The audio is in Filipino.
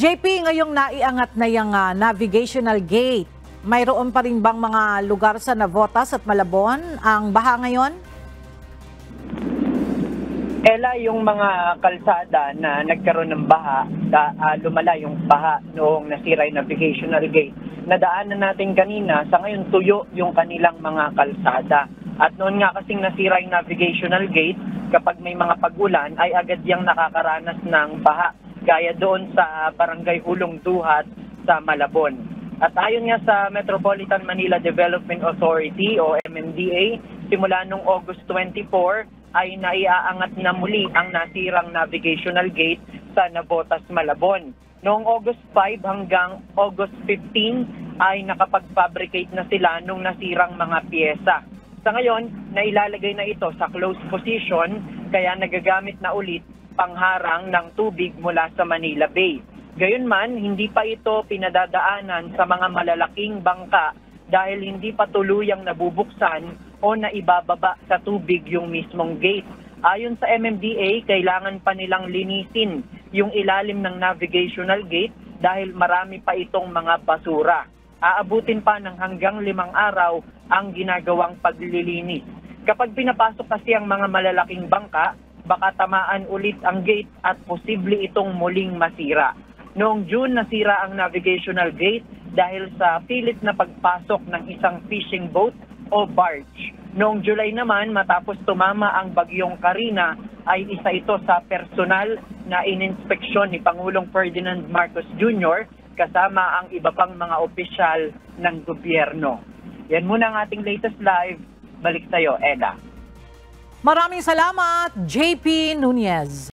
JP, ngayong naiangat na yung navigational gate, mayroon pa rin bang mga lugar sa Navotas at Malabon ang baha ngayon? Ela, yung mga kalsada na nagkaroon ng baha, lumala yung baha noong nasira yung navigational gate. Nadaanan natin kanina, sa ngayon tuyo yung kanilang mga kalsada. At noon nga kasing nasira yung navigational gate, kapag may mga pag-ulan ay agad yung nakakaranas ng baha. Gaya doon sa Barangay Hulong Duhat sa Malabon. At ayon nga sa Metropolitan Manila Development Authority o MMDA, simula noong August 24 ay naiaangat na muli ang nasirang navigational gate sa Navotas, Malabon. Noong August 5 hanggang August 15 ay nakapag-fabricate na sila nung nasirang mga piyesa. Sa ngayon, nailalagay na ito sa closed position kaya nagagamit na ulit pangharang ng tubig mula sa Manila Bay. Gayunman, hindi pa ito pinadadaanan sa mga malalaking bangka dahil hindi pa tuluyang nabubuksan o naibababa sa tubig yung mismong gate. Ayon sa MMDA, kailangan pa nilang linisin yung ilalim ng navigational gate dahil marami pa itong mga basura. Aabutin pa ng hanggang 5 araw ang ginagawang paglilinis. Kapag pinapasok kasi ang mga malalaking bangka, baka tamaan ulit ang gate at posible itong muling masira. Noong June, nasira ang navigational gate dahil sa pilit na pagpasok ng isang fishing boat o barge. Noong July naman, matapos tumama ang bagyong Karina, ay isa ito sa personal na ininspeksyon ni Pangulong Ferdinand Marcos Jr. kasama ang iba pang mga opisyal ng gobyerno. Yan muna ang ating latest live. Balik sa'yo, Ella. Maraming salamat, JP Nunez.